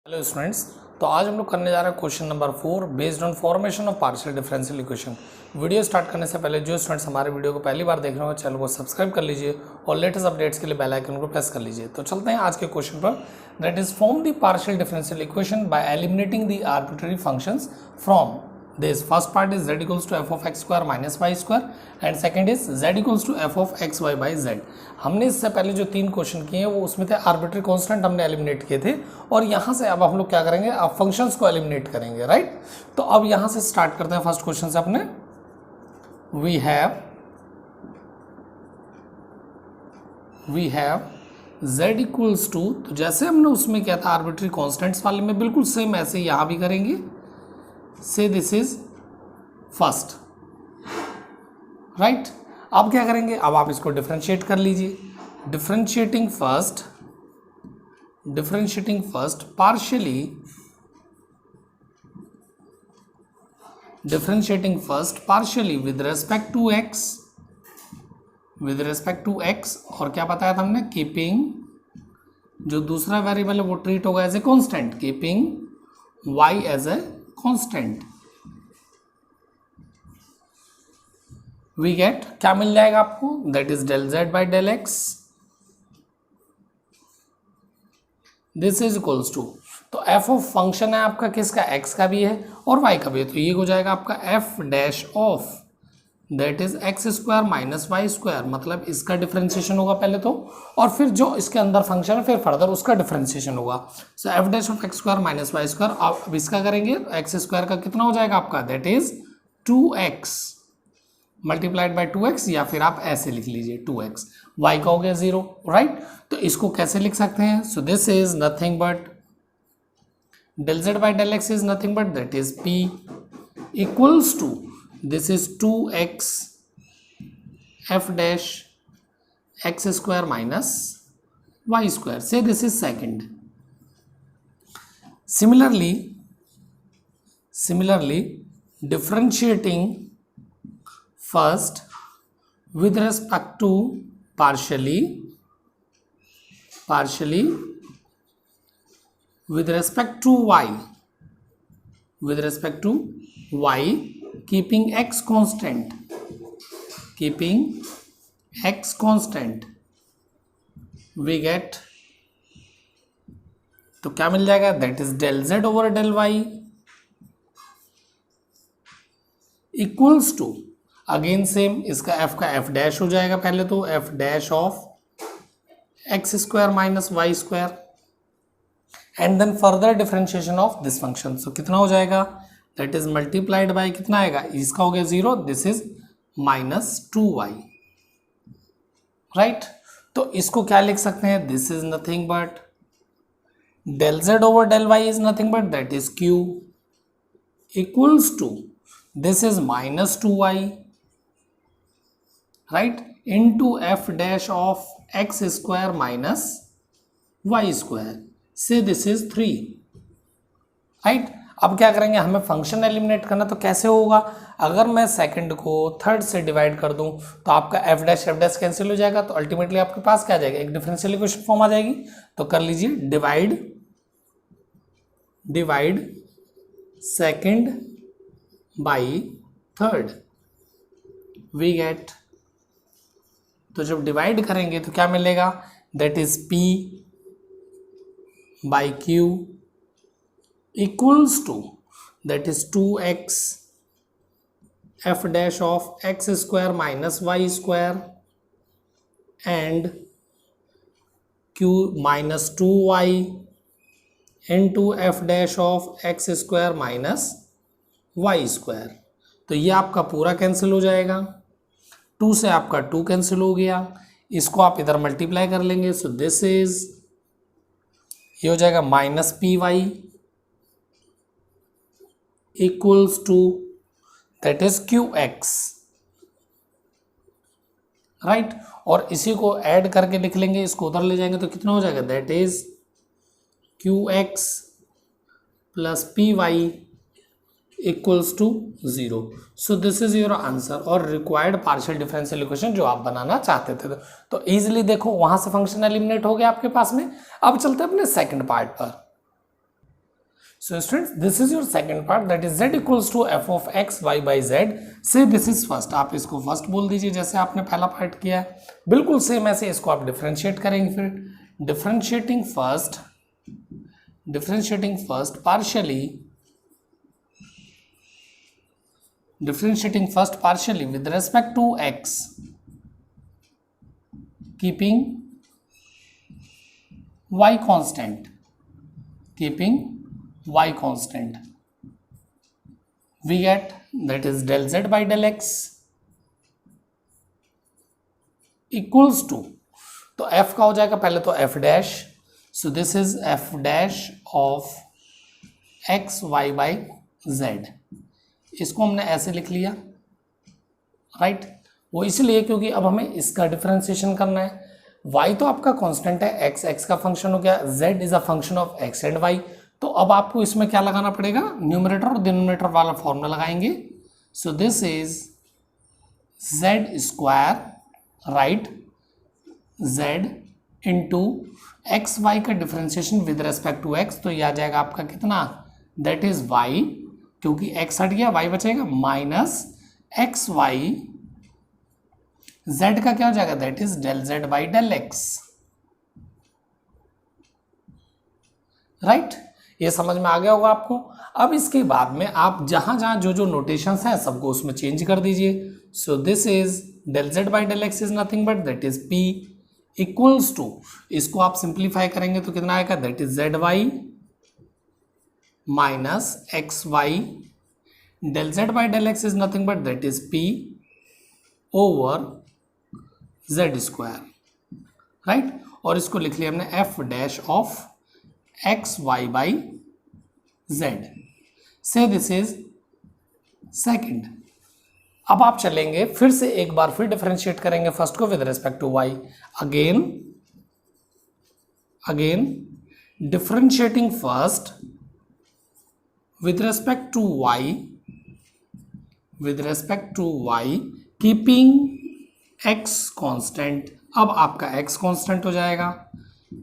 Hello students, तो आज हम लोग करने जा रहे हैं question number 4 based on formation of partial differential equation. Video start करने से पहले जो स्टूडेंट्स हमारे वीडियो को पहली बार देख रहे हो चैनल को सब्सक्राइब कर लीजिए और लेटेस्ट अपडेट्स के लिए बेल आइकन को प्रेस कर लीजिए। तो चलते हैं आज के क्वेश्चन पर। That is form the partial differential equation by eliminating the arbitrary functions from this first part is z equals to f of x square minus y square and second is z equals to f of x y by z। हमने इससे पहले जो तीन question किए हैं वो उसमें थे आर्बिट्री कांस्टेंट हमने एलिमिनेट किए थे और यहाँ से अब हम लोग क्या करेंगे, अब फंक्शंस को एलिमिनेट करेंगे, राइट। तो अब यहाँ से स्टार्ट करते हैं फर्स्ट क्वेश्चन से अपने। We have z equals to, तो जैसे हमने उसमें किया था आर्बिट्री कॉन्स्टेंट्स वाले में बिल्कुल सेम ऐसे यहाँ भी करेंगे। से दिस इज फर्स्ट, राइट। अब क्या करेंगे, अब आप इसको डिफरेंशिएट कर लीजिए। Differentiating first partially with respect to x और क्या बताया था हमने, कीपिंग जो दूसरा वेरिएबल है वो ट्रीट होगा as a constant, keeping y as a constant. We get क्या मिल जाएगा आपको, that is del z by del x. This is equals to, तो एफ ऑफ फंक्शन है आपका किसका, एक्स का भी है और वाई का भी है, तो ये हो जाएगा आपका f dash of that is x square minus y square. मतलब इसका डिफरेंशिएशन होगा पहले तो, और फिर जो इसके अंदर फंक्शन है फिर फर्दर उसका डिफरेंशिएशन होगा। So f dash of x square minus y square. अब इसका करेंगे, एक्स स्क्वायर का कितना हो जाएगा आपका, that is 2x multiplied by 2x, या फिर आप ऐसे लिख लीजिए 2x। y का हो गया 0, राइट। तो इसको कैसे लिख सकते हैं, so this is nothing but del z by del x is nothing but that is p equals to this is 2x f dash x square minus y square. Say this is second. Similarly differentiating first with respect to partially with respect to y keeping x constant, we get, तो क्या मिल जाएगा, that is del z over del y equals to, again same, इसका f का f dash हो जाएगा पहले तो, f dash of x square minus y square and then further differentiation of this function. So कितना हो जाएगा, दैट इज मल्टीप्लाइड बाई कितना आएगा, इसका हो गया 0, this is minus 2y, right. तो इसको क्या लिख सकते हैं, this is nothing but del z over del y is nothing but that is q equals to, this is minus 2y, right, into f dash of x square minus y square. So this is 3, right. अब क्या करेंगे, हमें function eliminate करना, तो कैसे होगा, अगर मैं सेकंड को थर्ड से डिवाइड कर दूं तो आपका एफ डैश कैंसिल हो जाएगा, तो अल्टीमेटली आपके पास क्या आ जाएगा, एक डिफरेंशियल इक्वेशन फॉर्म आ जाएगी। तो कर लीजिए, divide second by third, we get, तो जब डिवाइड करेंगे तो क्या मिलेगा, that is p by q equals to that is 2x f dash of x square minus y square and q minus 2y into f dash of x square minus y square। तो ये आपका पूरा cancel हो जाएगा, 2 से आपका 2 cancel हो गया, इसको आप इधर मल्टीप्लाई कर लेंगे। सो दिस इज, ये हो जाएगा minus p y equals to that is qx, right. और इसी को ऐड करके लिख लेंगे, इसको उधर ले जाएंगे तो कितना हो जाएगा, that is qx plus p y equals to 0। So this is your answer और रिक्वायर्ड पार्शियल डिफरेंशियल इक्वेशन जो आप बनाना चाहते थे। तो इजीली देखो वहां से फंक्शन एलिमिनेट हो गया आपके पास में। अब चलते हैं अपने सेकंड पार्ट पर। So students, this is your second part, that is z equals to f of x y by z. Say this is first. आप इसको फर्स्ट बोल दीजिए जैसे आपने पहला पार्ट किया है, बिल्कुल सेम ऐसे इसको आप डिफरेंशिएट करेंगे. फिर differentiating first partially with respect to x, keeping y constant, we get that is del z by del x equals to, तो f का हो जाएगा पहले तो f dash. So this is f dash of x y by z. इसको हमने ऐसे लिख लिया, राइट. वो इसलिए क्योंकि अब हमें इसका डिफरेंशिएशन करना है. y तो आपका कांस्टेंट है, x का फंक्शन हो गया, z is a function of x and y. तो अब आपको इसमें क्या लगाना पड़ेगा, न्यूमरेटर और डिनोमिनेटर वाला फॉर्मूला लगाएंगे. So this is z square, right, z into x y का differentiation with respect to x, तो ये आ जाएगा आपका कितना, दैट इज y, क्योंकि x हट गया y बचेगा, माइनस एक्स वाई, z का क्या हो जाएगा, that is del z by del x, right. ये समझ में आ गया होगा आपको. अब इसके बाद में आप जहां जहां जो जो नोटेशंस हैं सबको उसमें चेंज कर दीजिए. So this is del z by del x is nothing but that is p equals to, इसको आप सिंप्लीफाई करेंगे तो कितना आएगा, that is z y minus x y, del z by del x is nothing but that is p over z square, right. और इसको लिख लिया हमने f dash of x y by z. So this is second. अब आप चलेंगे फिर से एक बार फिर डिफरेंशिएट करेंगे फर्स्ट को with respect to y. Again differentiating first with respect to y, keeping x constant. अब आपका x कांस्टेंट हो जाएगा,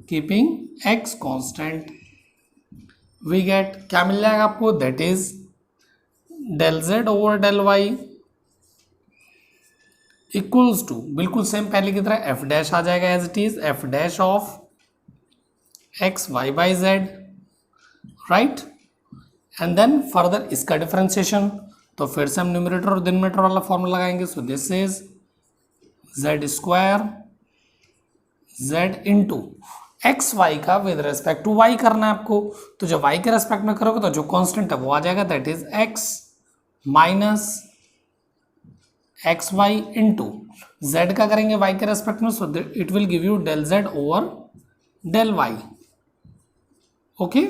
keeping x constant, we get क्या मिल जाएगा आपको, that is del z over del y equals to, बिल्कुल सेम पहले की तरह f डैश आ जाएगा as it is, f dash of x y by z, right. And then further इसका डिफरेंशिएशन, तो फिर से हम न्यूमरेटर और डिनोमिनेटर वाला फॉर्मूला लगाएंगे. So this is z square, z into x y का विद रेस्पेक्ट टू y करना है आपको. तो जब y के रेस्पेक्ट में करोगे तो जो कांस्टेंट है वो आ जाएगा, that is x minus x y into z का करेंगे y के रेस्पेक्ट में, so it will give you del z over del y. Okay.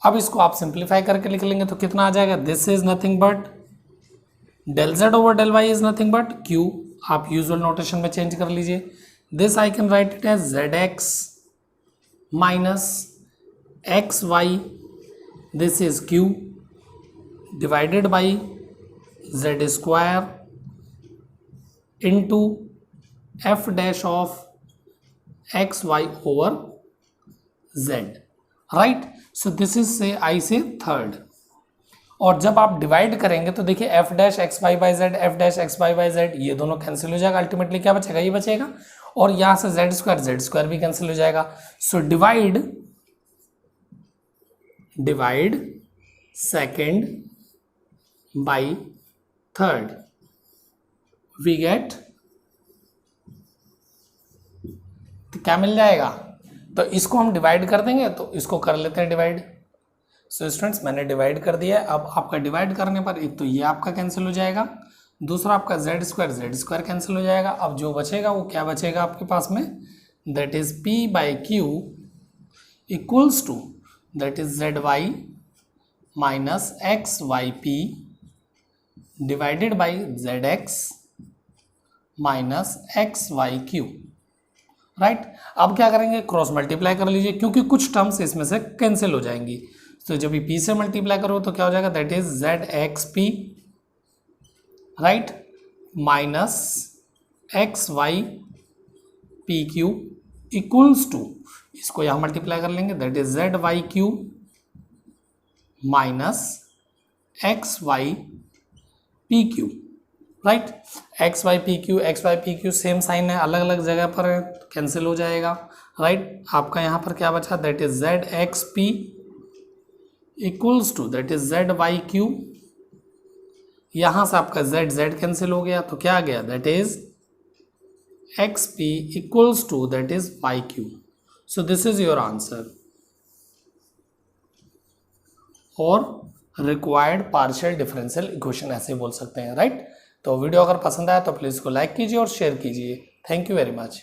अब इसको आप सिंप्लीफाई करके लिख लेंगे तो कितना आ जाएगा, this is nothing but del z over del y is nothing but q. आप यूजुअल नोटेशन में चेंज कर लीजिए. This I can write it as zx minus xy, this is q, divided by z square into f dash of xy over z, right. So this is say I say third. और जब आप divide करेंगे तो देखिए f dash x y by z, f dash x y by z, ये दोनों cancel हो जाएगा. अल्टीमेटली क्या बचेगा, ये बचेगा. और यहां से जेड स्क्वायर भी कैंसिल हो जाएगा. So divide second by third, we get, तो क्या मिल जाएगा, तो इसको हम डिवाइड कर देंगे. तो इसको कर लेते हैं डिवाइड. सो स्टूडेंट्स मैंने डिवाइड कर दिया है. अब आपका डिवाइड करने पर एक तो ये आपका कैंसिल हो जाएगा, दूसरा आपका जेड स्क्वायर कैंसिल हो जाएगा. अब जो बचेगा वो क्या बचेगा आपके पास में, that is p by q equals to, that is z y minus x y p divided by z x minus x y q, right. अब क्या करेंगे, क्रॉस मल्टीप्लाई कर लीजिए क्योंकि कुछ टर्म्स इसमें से कैंसिल हो जाएंगी. तो जब ये p से मल्टीप्लाई करो तो क्या हो जाएगा, that is z x p, right, minus x y p q equals to, इसको यहाँ मल्टीप्लाई कर लेंगे, that is z y q minus x y p q, right. X y p q same sign है, अलग अलग जगह पर है, कैंसिल हो जाएगा, राइट। आपका यहाँ पर क्या बचा, that is z x p equals to that is z y q. यहाँ से आपका जेड जेड कैंसिल हो गया, तो क्या आ गया, that is x p equals to that is y q. So this is your answer और रिक्वायर्ड पार्शियल डिफरेंशियल इक्वेशन ऐसे बोल सकते हैं, राइट। तो वीडियो अगर पसंद आया तो प्लीज़ को लाइक कीजिए और शेयर कीजिए। Thank you very much.